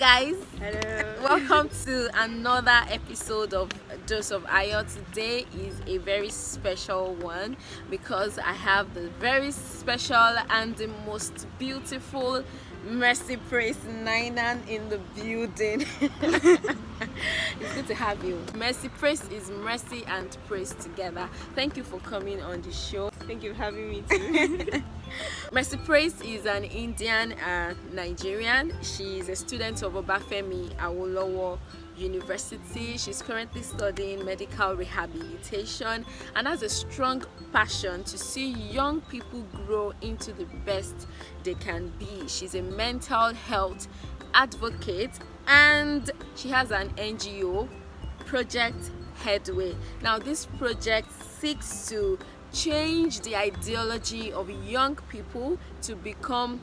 guys. Hello. Welcome to another episode of Dose of Ayo. Today is a very special one because I have the very special and the most beautiful Mercy Praise Nainan in the building. It's good to have you. Mercy Praise is mercy and praise together. Thank you for coming on the show. Thank you for having me too. Mercy Praise is an Indian Nigerian. She is a student of Obafemi Awolowo University. She's currently studying medical rehabilitation and has a strong passion to see young people grow into the best they can be. She's a mental health advocate and she has an NGO, Project Headway. Now this project seeks to change the ideology of young people to become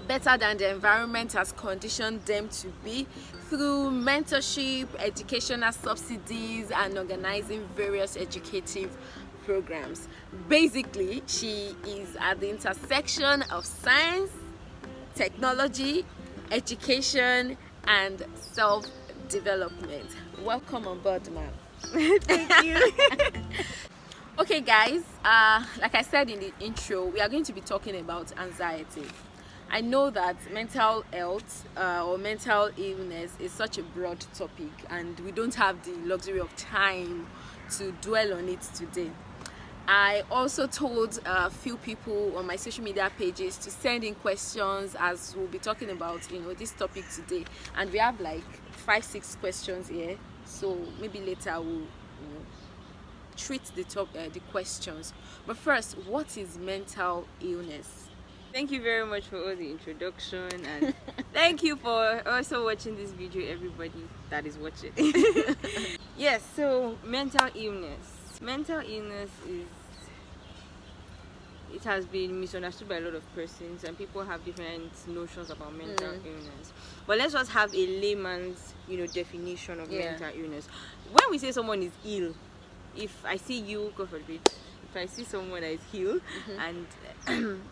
better than the environment has conditioned them to be through mentorship, educational subsidies, and organizing various educative programs. Basically, she is at the intersection of science, technology, education, and self-development. Welcome on board, ma'am. Thank you. Okay guys, like I said in the intro, we are going to be talking about anxiety. I know that mental health or mental illness is such a broad topic and we don't have the luxury of time to dwell on it today. I also told a few people on my social media pages to send in questions as we'll be talking about this topic today, and we have like 5-6 questions here, so maybe later we'll treat the questions. But first, what is mental illness? Thank you very much for all the introduction, and thank you for also watching this video, everybody that is watching. Yes, so mental illness. Mental illness it has been misunderstood by a lot of persons, and people have different notions about mental illness. But let's just have a layman's definition of mental illness. When we say someone is ill, if I see you, God forbid, if I see someone that is ill, and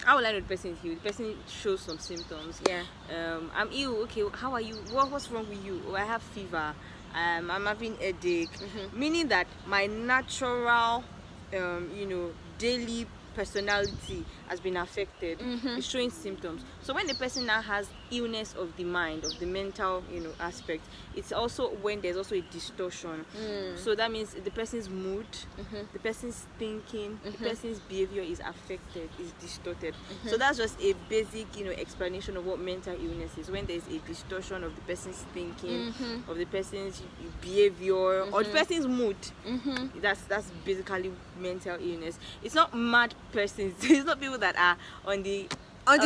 how will I know the person is ill? The person shows some symptoms. I'm ill. Okay, how are you? What's wrong with you? Oh, I have fever. I'm having headache. Meaning that my natural, daily personality has been affected. It's showing symptoms. So when the person now has illness of the mind, of the mental aspect, it's also when there's also a distortion. So that means the person's mood, the person's thinking, the person's behavior is affected, is distorted. So that's just a basic explanation of what mental illness is. When there's a distortion of the person's thinking, of the person's behavior, or the person's mood, that's basically mental illness. It's not mad persons. It's not people that are on the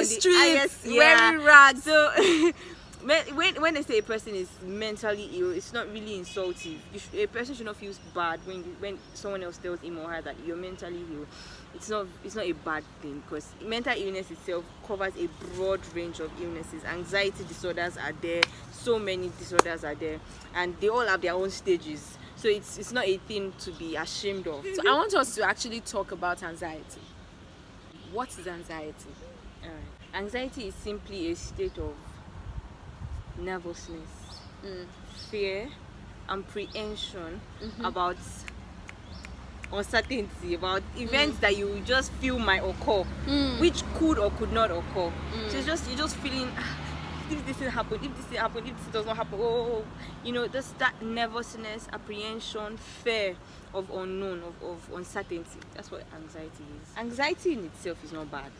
streets wearing rags. So when they say a person is mentally ill, it's not really insultive. A person should not feel bad when someone else tells him or her that you're mentally ill. It's not a bad thing, because mental illness itself covers a broad range of illnesses. Anxiety disorders are there, so many disorders are there, and they all have their own stages. So it's not a thing to be ashamed of. So I want us to actually talk about anxiety. What is anxiety? Anxiety is simply a state of nervousness, fear, apprehension about uncertainty, about events that you just feel might occur, which could or could not occur. So it's you're just feeling, if this thing happen, if this thing happen, if this does not happen, just that nervousness, apprehension, fear of unknown, of uncertainty. That's what anxiety is. Anxiety in itself is not bad.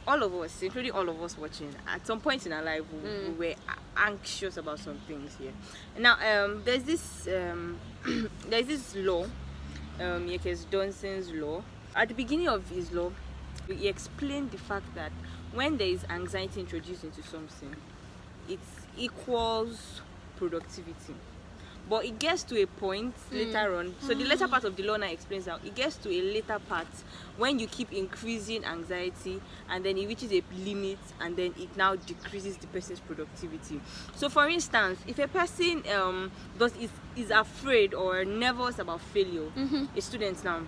All of us, including all of us watching, at some point in our life we were anxious about some things here. Now there's this law, Yekes Donson's law. At the beginning of his law, he explained the fact that when there is anxiety introduced into something, it equals productivity. But it gets to a point later on. So the later part of the law now explains how it gets to a later part when you keep increasing anxiety, and then it reaches a limit, and then it now decreases the person's productivity. So for instance, if a person is afraid or nervous about failure, a student now,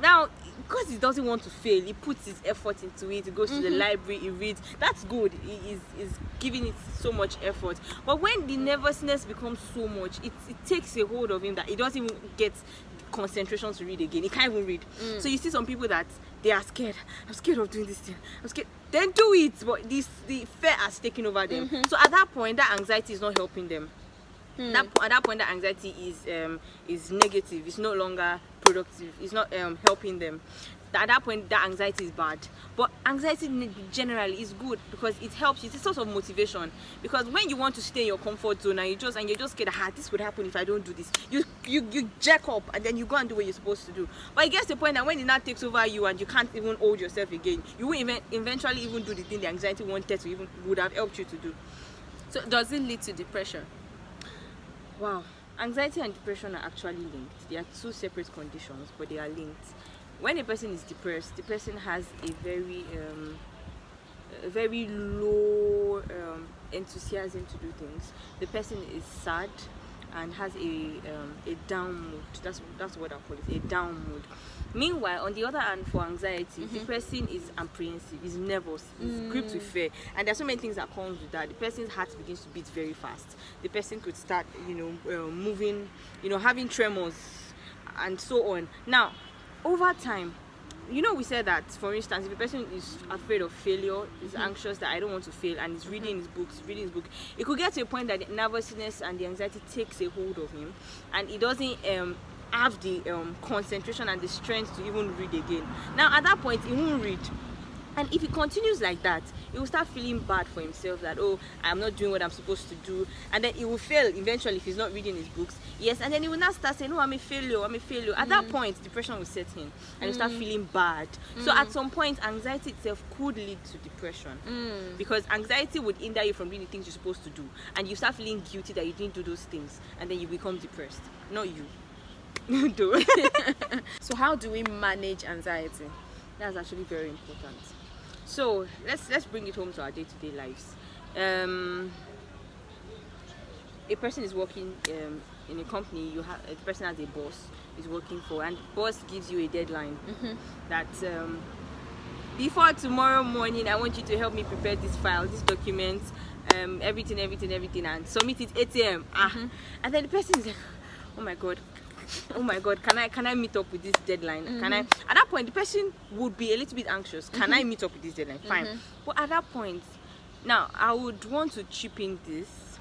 Now, because he doesn't want to fail, he puts his effort into it. He goes to the library, he reads. That's good. He is giving it so much effort. But when the nervousness becomes so much, it takes a hold of him that he doesn't even get concentration to read again. He can't even read. So you see some people that they are scared. I'm scared of doing this thing. I'm scared. Then do it. But the fear has taken over them. So at that point, that anxiety is not helping them. At that point, that anxiety is negative. It's no longer productive. It's not helping them. At that point, that anxiety is bad. But anxiety generally is good because it helps you. It's a source of motivation. Because when you want to stay in your comfort zone and you're just scared, this would happen if I don't do this. You jack up and then you go and do what you're supposed to do. But it gets to the point that when it now takes over you and you can't even hold yourself again, you will eventually even do the thing the anxiety would have helped you to do. So does it lead to depression? Wow. Anxiety and depression are actually linked. They are two separate conditions, but they are linked. When a person is depressed, the person has a very low enthusiasm to do things. The person is sad and has a down mood. That's what I call it, a down mood. Meanwhile, on the other hand, for anxiety, the person is apprehensive, is nervous, is gripped with fear, and there's so many things that comes with that. The person's heart begins to beat very fast. The person could start, moving, having tremors, and so on. Now, over time, we said that, for instance, if a person is afraid of failure, is anxious that I don't want to fail, and is reading his book, it could get to a point that the nervousness and the anxiety takes a hold of him, and he doesn't have the concentration and the strength to even read again. Now, at that point, he won't read. And if he continues like that, he will start feeling bad for himself that, I'm not doing what I'm supposed to do. And then he will fail eventually if he's not reading his books. Yes, and then he will now start saying, I'm a failure. At that point, depression will set in and he'll start feeling bad. So at some point, anxiety itself could lead to depression. Because anxiety would hinder you from doing the things you're supposed to do. And you start feeling guilty that you didn't do those things. And then you become depressed. Not you. Do. So how do we manage anxiety? That's actually very important. So let's bring it home to our day-to-day lives. A person is working in a company. The person has a boss is working for, and the boss gives you a deadline that before tomorrow morning, I want you to help me prepare this file, this document, everything, and submit it 8 a.m. And then the person is like, oh my god, can I meet up with this deadline? Can I? At that point, the person would be a little bit anxious. Can I meet up with this deadline? Fine. But at that point, now I would want to chip in this.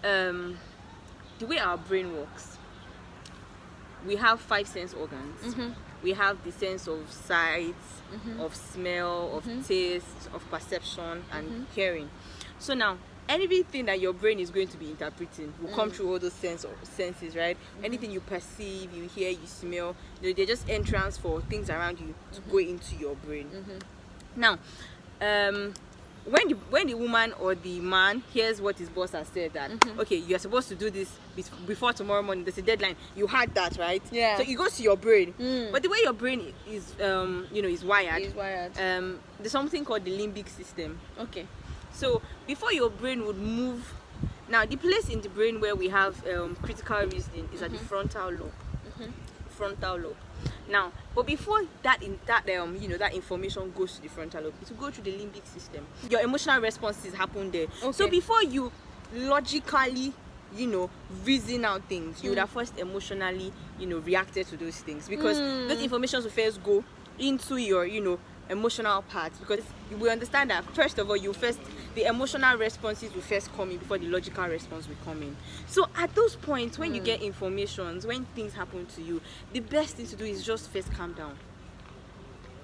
The way our brain works, we have 5 sense organs. We have the sense of sight, of smell, of taste, of perception, and hearing. So now, anything that your brain is going to be interpreting will come through all those senses, right? Anything you perceive, you hear, you smell, they're just entrance for things around you to go into your brain. Now, when the woman or the man hears what his boss has said, that okay, you're supposed to do this before tomorrow morning, there's a deadline, you had that, right? Yeah. So it goes to your brain. But the way your brain is is wired, there's something called the limbic system. Okay. So before your brain would move, now the place in the brain where we have critical reasoning is at the frontal lobe. Frontal lobe. Now, but before that information goes to the frontal lobe, it will go through the limbic system. Your emotional responses happen there. Okay. So before you logically, reason out things, you would have first emotionally, reacted to those things, because those informations will first go into your, emotional part, because you will understand that first of all, the emotional responses will first come in before the logical response will come in. So at those points, when you get informations, when things happen to you, the best thing to do is just first calm down.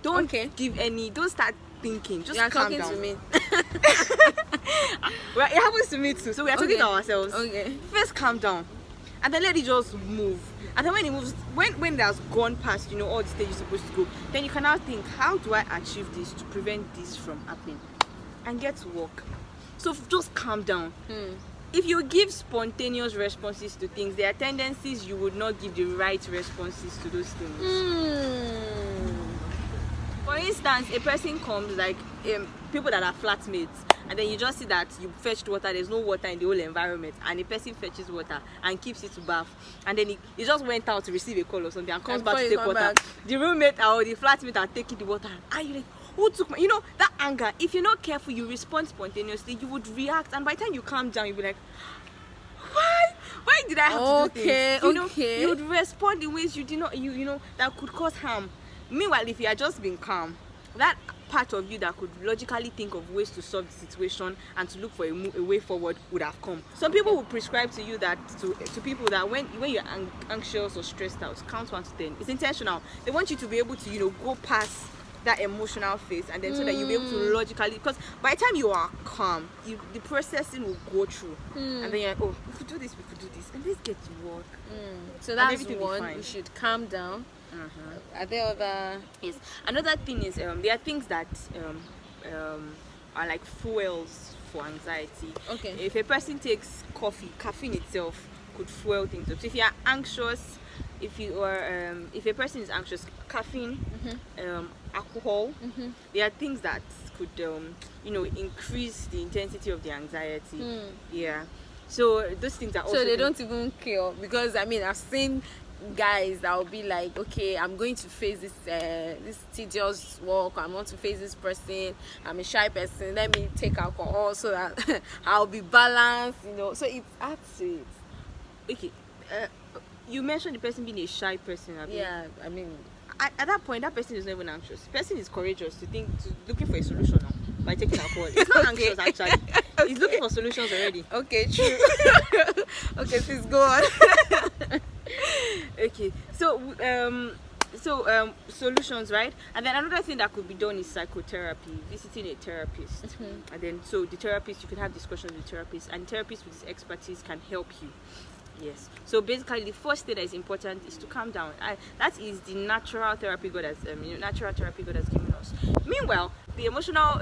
Don't start thinking, just calm down. To me. Well, it happens to me too, so we are talking to ourselves. Okay. First calm down, and then let it just move. And then when it moves, when it has gone past, all the stages you're supposed to go, then you can now think, how do I achieve this to prevent this from happening? And get to work. So just calm down. If you give spontaneous responses to things, there are tendencies you would not give the right responses to those things. For instance, a person comes, like people that are flatmates, and then you just see that you fetched water, there's no water in the whole environment, and a person fetches water and keeps it to bath, and then he just went out to receive a call or something and comes back to take water. The roommate or the flatmate are taking the water, and you're like, who took my, that anger, if you're not careful, you respond spontaneously, you would react, and by the time you calm down, you'll be like, why did I have to do things? You would respond in ways you did not, that could cause harm. Meanwhile, if you had just been calm, that part of you that could logically think of ways to solve the situation and to look for a way forward would have come. Some people will prescribe to you that to people that when you're anxious or stressed out, count 1 to 10. It's intentional. They want you to be able to go past that emotional phase, and then so that you'll be able to logically, because by the time you are calm, the processing will go through, and then you're like, oh, we could do this, and let's get to work. So that's one. You should calm down. Are there other? Yes. Another thing is there are things that are like fuels for anxiety. Okay. If a person takes coffee, caffeine itself could fuel things up. So if you are anxious, if a person is anxious, caffeine, alcohol, there are things that could increase the intensity of the anxiety. Yeah. So those things are also. So they don't even cure, because I've seen guys that will be like, okay, I'm going to face this tedious work, I want to face this person, I'm a shy person, let me take alcohol so that I'll be balanced, so it adds to it. Okay, you mentioned the person being a shy person. Yeah, at that point, that person is not even anxious. The person is courageous to looking for a solution now by taking alcohol. It's not anxious actually. Okay. He's looking for solutions already. Okay, true. Okay, please go on. Okay, so solutions, right? And then another thing that could be done is psychotherapy, visiting a therapist. And then so the therapist, you can have discussions with therapists, and therapists with this expertise can help you. Yes. So basically, the first thing that is important is to calm down. That is the natural therapy God has given us. Meanwhile, the emotional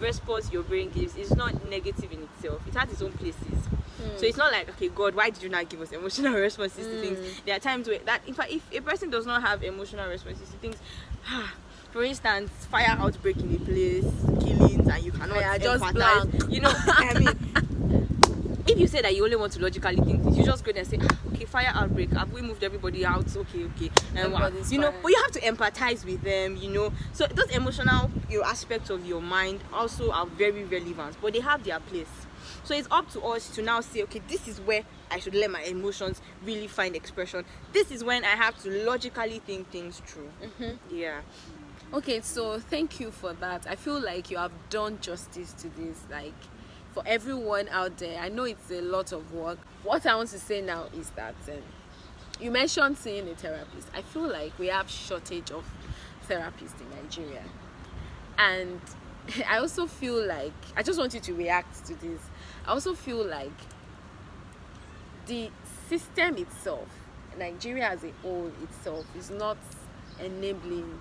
response your brain gives is not negative in itself. It has its own places. So it's not like, okay, God, why did you not give us emotional responses to things? There are times where in fact, if a person does not have emotional responses to things, for instance, fire outbreak in a place, killings, and you cannot empathize. If you say that you only want to logically think this, you just go there and say, okay, fire outbreak, have we moved everybody out? Okay, and but you have to empathize with them, So those emotional aspects of your mind also are very relevant, but they have their place. So it's up to us to now say, okay, this is where I should let my emotions really find expression. This is when I have to logically think things through. Yeah. Okay, so thank you for that. I feel like you have done justice to this. Like, for everyone out there, I know it's a lot of work. What I want to say now is that you mentioned seeing a therapist. I feel like we have shortage of therapists in Nigeria, and I also feel like, I just want you to react to this. I also feel like the system itself, Nigeria as a whole itself, is not enabling,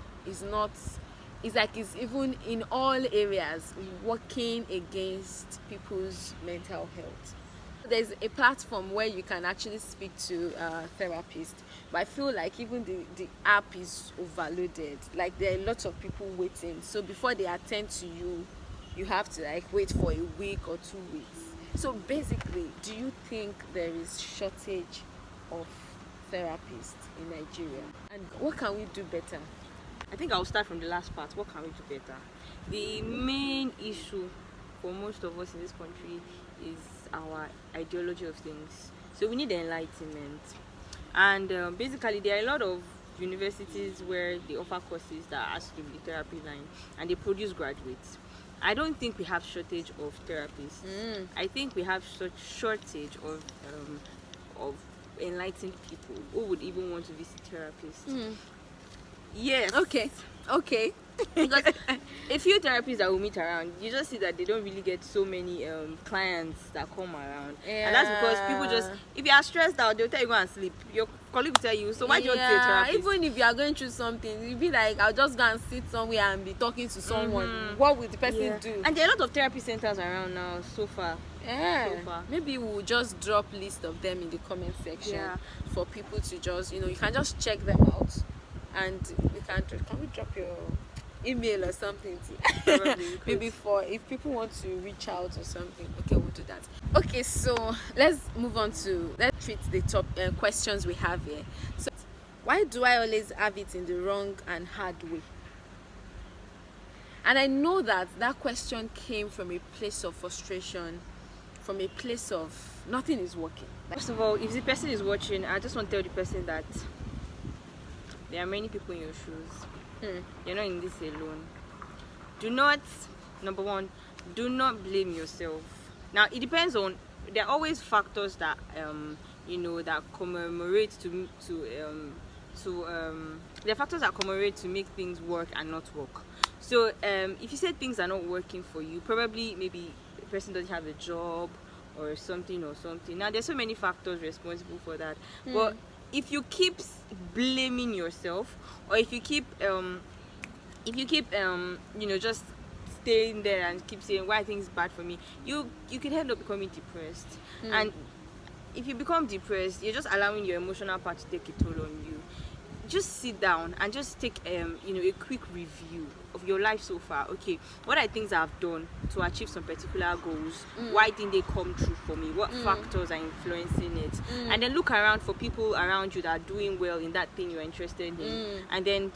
it's like it's even in all areas working against people's mental health. There's a platform where you can actually speak to a therapist, but I feel like even the app is overloaded. Like, there are lots of people waiting, so before they attend to you, you have to wait for a week or 2 weeks. So basically, do you think there is shortage of therapists in Nigeria, and what can we do better? I think I'll start from the last part. What can we do better? The main issue for most of us in this country is our ideology of things. So we need enlightenment. And basically, there are a lot of universities where they offer courses that are to do with the therapy line, and they produce graduates. I don't think we have shortage of therapists. I think we have shortage of enlightened people who would even want to visit therapists. Yes. Okay. Because a few therapists that we meet around, you just see that they don't really get so many clients that come around. Yeah. And that's because people just, if you are stressed out, they'll tell you go and sleep. Your colleague will tell you, so why do you want to see a therapist? Even if you are going through something, you'll be like, I'll just go and sit somewhere and be talking to someone. What will the person do? And there are a lot of therapy centers around now so far. So far. Maybe we'll just drop list of them in the comment section for people to just, you can just check them out. And we can we drop your email or something Probably we maybe could. for if people want to reach out or something. Okay, we'll do that. Okay, so let's treat the top questions we have here. So why do I always have it in the wrong and hard way? And I know that question came from a place of frustration, from a place of nothing is working. First of all, if the person is watching, I just want to tell the person that there are many people in your shoes. You're not in this alone. Do not, number one, do not blame yourself. Now it depends on. There are always factors that that commemorate there are factors that commemorate to make things work and not work. So if you say things are not working for you, probably maybe the person doesn't have a job or something. Now there's so many factors responsible for that. But if you keep blaming yourself, or if you keep just staying there and keep saying why things bad for me, you could end up becoming depressed. And if you become depressed, you're just allowing your emotional part to take a toll on you. Just sit down and just take a quick review of your life so far. Okay, what are things I've done to achieve some particular goals? Why didn't they come true for me? What factors are influencing it? And then look around for people around you that are doing well in that thing you're interested in. And then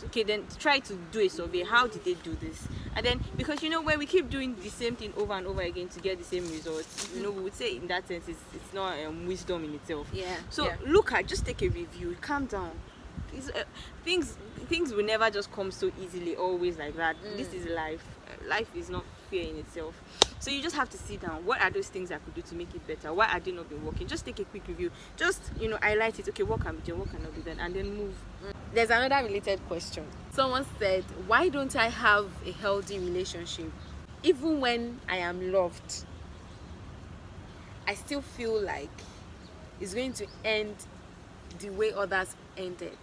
try to do a survey. How did they do this? And then, because when we keep doing the same thing over and over again to get the same results, we would say in that sense it's not wisdom in itself. So just take a review, calm down. Things will never just come so easily, always like that. This is life. Life is not fair in itself. So you just have to sit down. What are those things I could do to make it better? Why are they not been working? Just take a quick review. Just highlight it. Okay, what can be done? What cannot be done? And then move. There's another related question. Someone said, why don't I have a healthy relationship? Even when I am loved, I still feel like it's going to end the way others ended.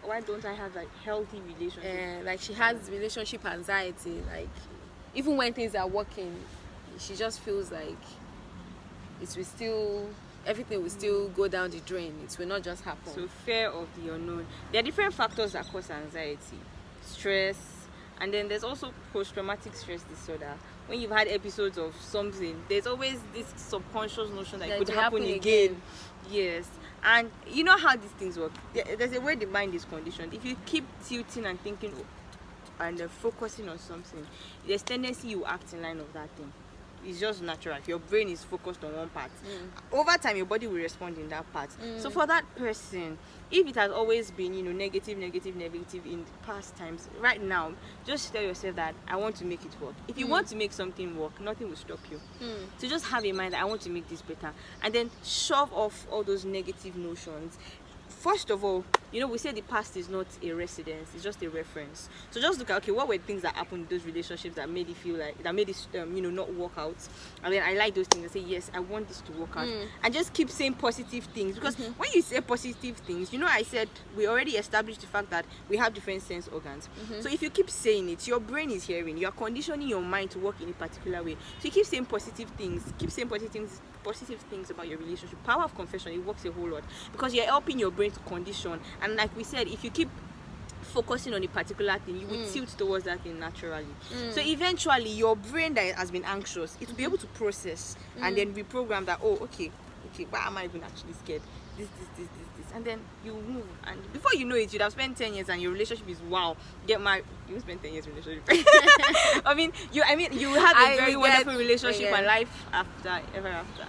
Why don't I have a healthy relationship? Like she has relationship anxiety. Like even when things are working, she just feels like everything will still go down the drain. It will not just happen. So fear of the unknown. There are different factors that cause anxiety, stress, and then there's also post-traumatic stress disorder. When you've had episodes of something, there's always this subconscious notion that it could happen again. Yes. And you know how these things work. There's a way the mind is conditioned. If you keep tilting and thinking and focusing on something, there's tendency you act in line of that thing. It's just natural. Your brain is focused on one part. Over time, your body will respond in that part. So for that person, if it has always been, negative in the past times, right now, just tell yourself that I want to make it work. If you want to make something work, nothing will stop you. So just have in mind that I want to make this better, and then shove off all those negative notions. First of all, we say the past is not a residence, it's just a reference. So just look at, okay, what were things that happened in those relationships that made it not work out? And then I like those things. I say, yes, I want this to work out. And just keep saying positive things. Because when you say positive things, I said we already established the fact that we have different sense organs. So if you keep saying it, your brain is hearing. You are conditioning your mind to work in a particular way. So you keep saying positive things. Keep saying positive things about your relationship. Power of confession, it works a whole lot. Because you're helping your brain to condition. And like we said, if you keep focusing on a particular thing, you will tilt towards that thing naturally. So eventually your brain that has been anxious, it will be able to process and then reprogram that, okay, why am I even actually scared? This, and then you move, and before you know it, you'd have spent 10 years and your relationship is get married. You spend 10 years in relationship. I mean you have a very wonderful relationship and life ever after.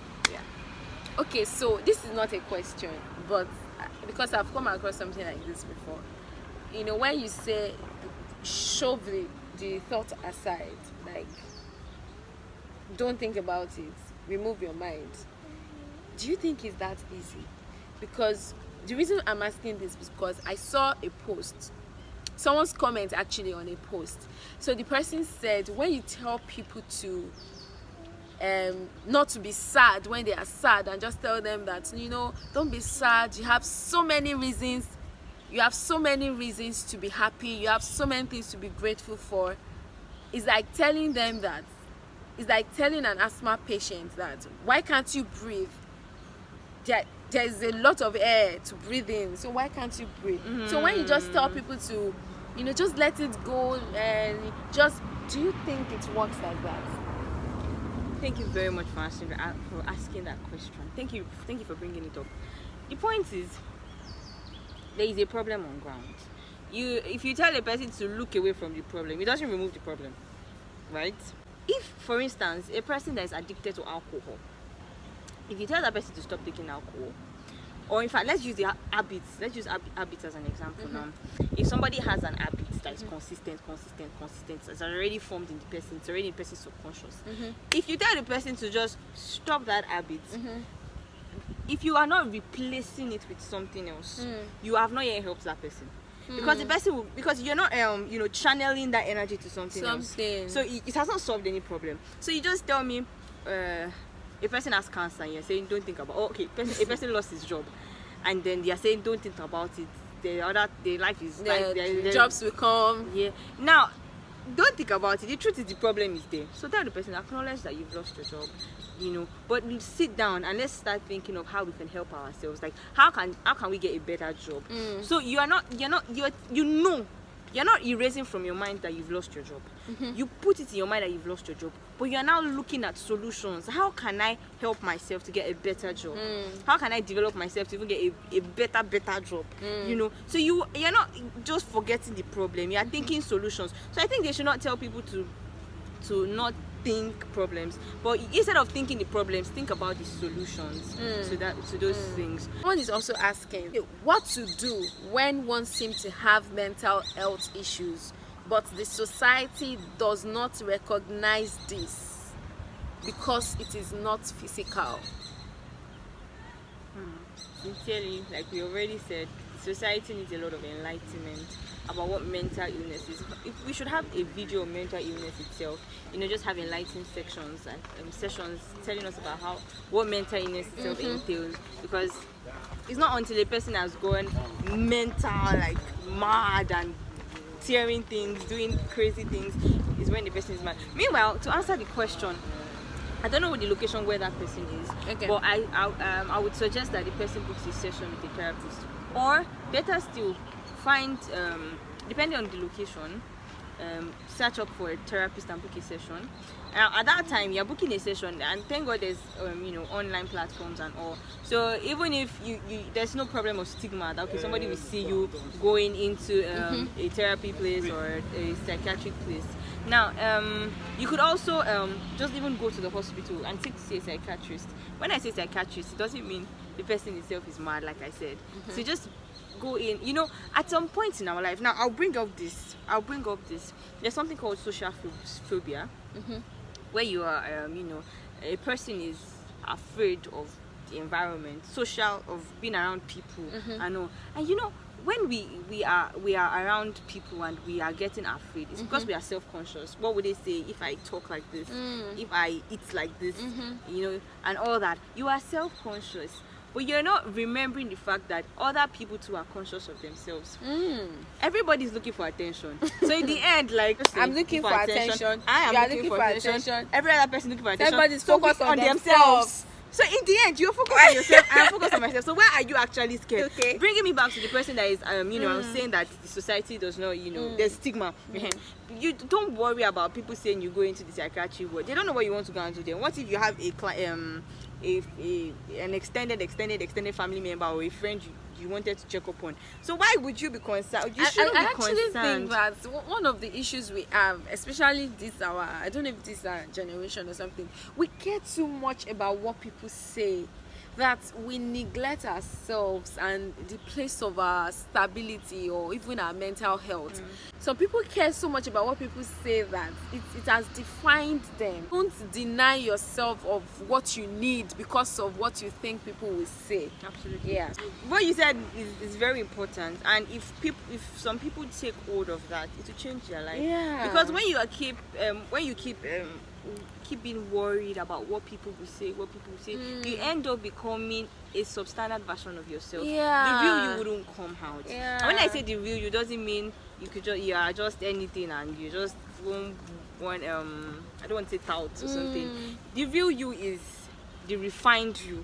Okay, so this is not a question, but because I've come across something like this before. When you say shove the thought aside, like don't think about it, remove your mind. Do you think it's that easy? Because the reason I'm asking this is because I saw a post, someone's comment actually on a post. So the person said, when you tell people to not to be sad when they are sad, and just tell them that don't be sad, you have so many reasons to be happy, you have so many things to be grateful for. It's like telling them that, it's like telling an asthma patient that, why can't you breathe? There's a lot of air to breathe in, so why can't you breathe? So when you just tell people to just let it go, and just, do you think it works like that? Thank you very much for asking that question. Thank you for bringing it up. The point is, there is a problem on ground. If you tell a person to look away from the problem, it doesn't remove the problem, right? If, for instance, a person that is addicted to alcohol, if you tell that person to stop taking alcohol, or in fact, let's use habits as an example now. If somebody has an habit that is consistent, it's already formed in the person, it's already in the person's subconscious. If you tell the person to just stop that habit, if you are not replacing it with something else, you have not yet helped that person. Because the person because you're not channeling that energy to something else. So it has not solved any problem. So you just tell me a person has cancer and you're saying don't think about a person lost his job, and then they are saying don't think about it, the life is like jobs will come. Now don't think about it. The truth is the problem is there. So tell the person, acknowledge that you've lost your job, but we sit down and let's start thinking of how we can help ourselves. Like how can we get a better job? So you're not erasing from your mind that you've lost your job. You put it in your mind that you've lost your job, but you're now looking at solutions. How can I help myself to get a better job? How can I develop myself to even get a better job? So you're not just forgetting the problem, you're thinking solutions. So I think they should not tell people to not think problems, but instead of thinking the problems, think about the solutions to those things. One is also asking what to do when one seems to have mental health issues, but the society does not recognize this because it is not physical. Sincerely, like we already said, society needs a lot of enlightenment about what mental illness is. If we should have a video on mental illness itself, just have enlightened sections and sessions telling us about what mental illness itself entails, because it's not until a person has gone mental, like mad and tearing things, doing crazy things, is when the person is mad. Meanwhile, to answer the question, I don't know what the location where that person is, but I would suggest that the person books a session with a therapist, or better still, find depending on the location, search up for a therapist and book a session. At that time, you're booking a session, and thank God there's online platforms and all. So even if you there's no problem of stigma that somebody will see you going into a therapy place or a psychiatric place. Now you could also just even go to the hospital and see a psychiatrist. When I say psychiatrist, it doesn't mean the person itself is mad, like I said. So just go in, at some point in our life. Now I'll bring up this. There's something called social phobia, where you are, a person is afraid of the environment, of being around people, and when we are around people and we are getting afraid, it's because we are self-conscious. What would they say if I talk like this, if I eat like this, and all that? You are self-conscious, but you're not remembering the fact that other people too are conscious of themselves. Everybody's looking for attention. So in the end, like, I'm looking for attention. I am looking for attention. Every other person looking for attention. Everybody's focused on themselves. So in the end, you're focused on yourself and I'm focused on myself. So why are you actually scared? Bringing me back to the person that is, I'm saying that the society does not, there's stigma. You don't worry about people saying you go into the psychiatry ward. They don't know what you want to go into there. What if you have an extended family member or a friend you wanted to check up on? So why would you be concerned? You shouldn't be concerned. I actually think that one of the issues we have, especially I don't know if this is our generation or something, we care too much about what people say, that we neglect ourselves and the place of our stability or even our mental health. Some people care so much about what people say that it has defined them. Don't deny yourself of what you need because of what you think people will say. Absolutely. Yeah. What you said is very important, and if some people take hold of that, it will change their life. Yeah. Because when you keep being worried about what people will say, you end up becoming a substandard version of yourself. The real you wouldn't come out. And when I say the real you, doesn't mean you are just anything and you just won't want I don't want to say tout or something. The real you is the refined you.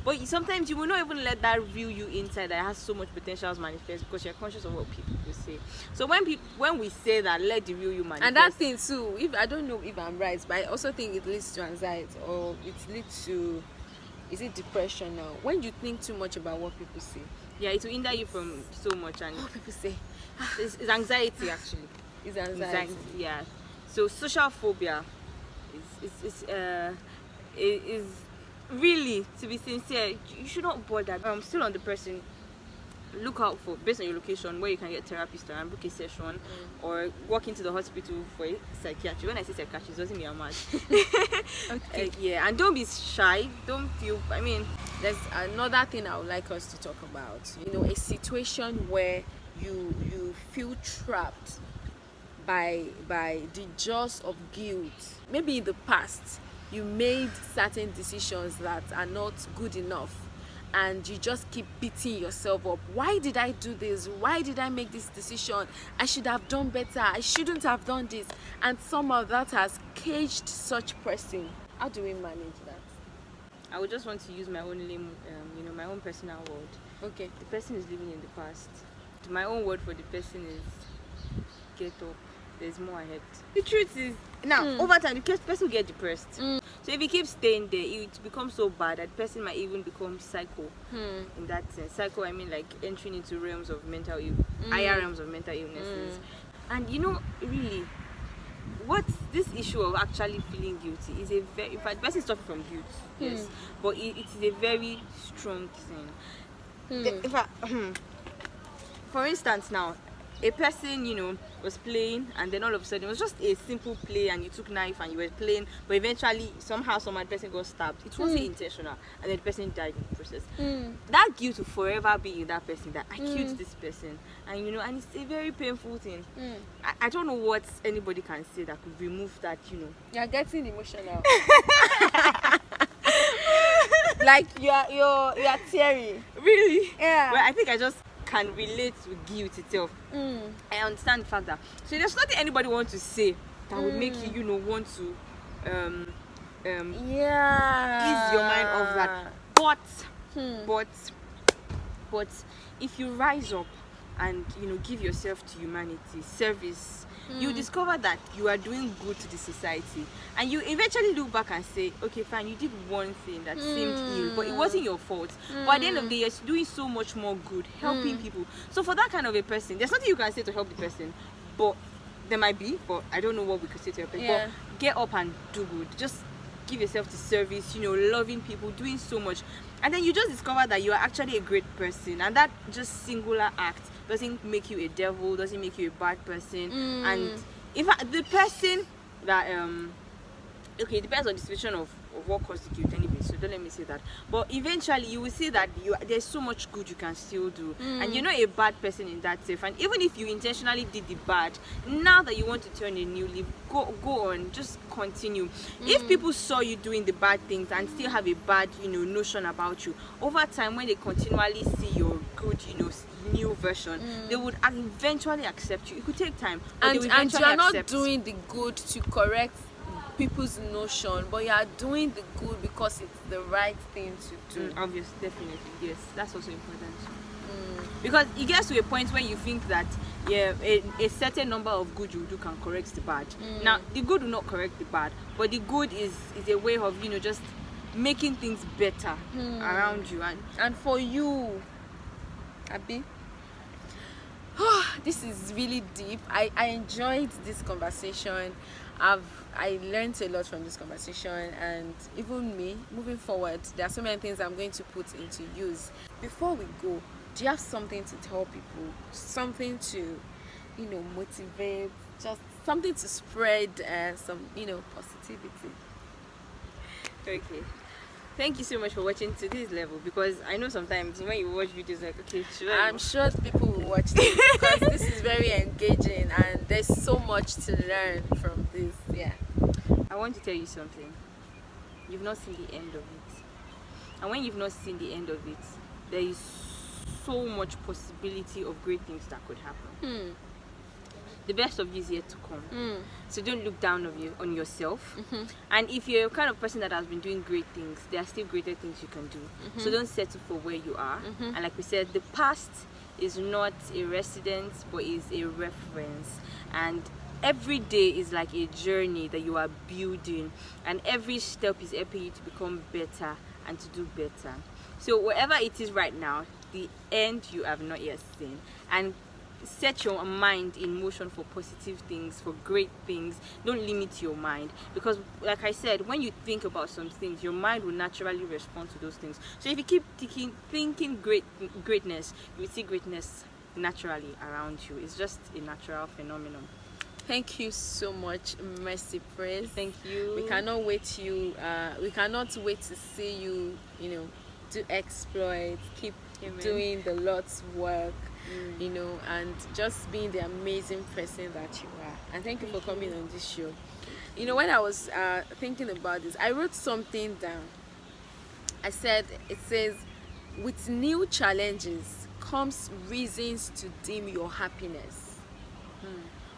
But sometimes you will not even let that real you inside that has so much potential manifest, because you're conscious of what people will say. So when we say that, let the real you manifest. And that thing too, if I don't know if I'm right, but I also think it leads to anxiety, or it leads to, is it depression now? When you think too much about what people say. Yeah, it will hinder you from so much. And What people say. it's anxiety actually. It's anxiety. Yeah. So social phobia is really, to be sincere, you should not bother. Still on the person, look out for, based on your location, where you can get a therapist and book a session, or walk into the hospital for a psychiatrist. When I say psychiatrist, it doesn't mean I'm mad. Okay. Yeah, and don't be shy. Don't feel. I mean, There's another thing I would like us to talk about. You know, a situation where you feel trapped by the jaws of guilt. Maybe in the past you made certain decisions that are not good enough, and you just keep beating yourself up. Why did I do this? Why did I make this decision? I should have done better. I shouldn't have done this. And somehow that has caged such person. How do we manage that? I would just want to use my own lame, my own personal word. Okay. The person is living in the past. My own word for the person is get up. There's more ahead. The truth is, now over time, the person will get depressed. So if he keeps staying there, it becomes so bad that the person might even become psycho. In that sense, psycho, I mean like entering into realms of mental higher realms of mental illnesses. And really, what this issue of actually feeling guilty is in fact, the person is suffering from guilt, yes, but it is a very strong thing. In fact, for instance, now a person was playing, and then all of a sudden it was just a simple play, and you took knife and you were playing, but eventually somehow some other person got stabbed. It wasn't intentional, and then the person died in the process. That guilt will forever be in that person, that I killed this person, and and it's a very painful thing. I don't know what anybody can say that could remove that. You're getting emotional. Like you're teary. Really? Yeah. Well, I think I just can relate to guilt itself. I understand the fact that, so there's nothing anybody wants to say that would make you want to ease your mind off that. But if you rise up and give yourself to humanity, service, you discover that you are doing good to the society, and you eventually look back and say, okay, fine, you did one thing that seemed ill, but it wasn't your fault. But at the end of the day, you're doing so much more good, helping people. So for that kind of a person, there's nothing you can say to help the person, but there might be, but I don't know what we could say to help. But get up and do good. Just give yourself to service, loving people, doing so much. And then you just discover that you are actually a great person, and that just singular act doesn't make you a devil, doesn't make you a bad person. And in fact, the person that okay, it depends on the situation of what caused the guilt anyway, so don't let me say that. But eventually you will see that there's so much good you can still do, and you're not a bad person in that sense. And even if you intentionally did the bad, now that you want to turn a new leaf, go on, just continue. If people saw you doing the bad things and still have a bad notion about you, over time, when they continually see your good new version, they would eventually accept you. It could take time, but And they will you eventually are not accept. doing the good to correct people's notion, but you are doing the good because it's the right thing to do. Obvious, definitely, yes, that's also important. Because it gets to a point where you think that a certain number of good you do can correct the bad. Now the good will not correct the bad, but the good is a way of just making things better around you. And for you, Abi, this is really deep. I enjoyed this conversation. I learned a lot from this conversation, and even me, moving forward, there are so many things I'm going to put into use. Before we go, do you have something to tell people? Something to, motivate, just something to spread some, positivity? Okay. Thank you so much for watching to this level, because I know sometimes when you watch videos like, okay, I'm sure people will watch this because this is very engaging and there's so much to learn from this. Yeah. I want to tell you something. You've not seen the end of it. And when you've not seen the end of it, there is so much possibility of great things that could happen. the best of you is yet to come. So don't look down on yourself. And if you're a kind of person that has been doing great things, there are still greater things you can do. So don't settle for where you are. And like we said, the past is not a residence, but is a reference. And every day is like a journey that you are building, and every step is helping you to become better and to do better. So wherever it is right now, the end you have not yet seen, and set your mind in motion for positive things, for great things. Don't limit your mind, because like I said, when you think about some things, your mind will naturally respond to those things. So if you keep thinking greatness, you will see greatness naturally around you. It's just a natural phenomenon. Thank you so much, Mercy Praise. Thank you. We cannot wait to see you, do exploits, keep doing the Lord's work, and just being the amazing person that you are. And thank you for coming on this show. When I was thinking about this, I wrote something down. It says, with new challenges comes reasons to dim your happiness.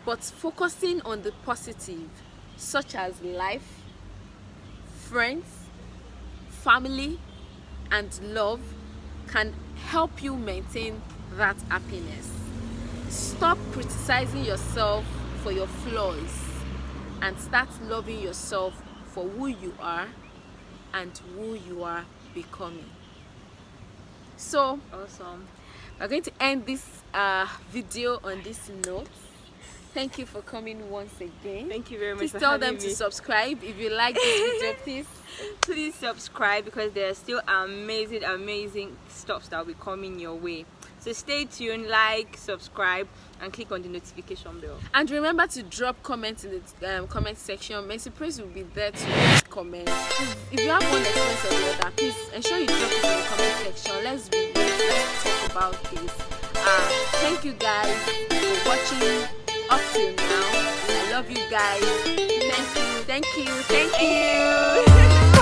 But focusing on the positive, such as life, friends, family, and love, can help you maintain that happiness. Stop criticizing yourself for your flaws and start loving yourself for who you are and who you are becoming. So awesome. We're going to end this video on this note. Thank you for coming once again. Thank you very much. Please for tell them having to me. subscribe if you like this video. Please subscribe, because there are still amazing stuff that will be coming your way. So stay tuned, like, subscribe, and click on the notification bell. And remember to drop comments in the comment section. Mercy Praise will be there to comment. If you have one experience or the other, please ensure you drop it in the comment section. Let's talk about this. Thank you guys for watching up till now. I love you guys. Thank you.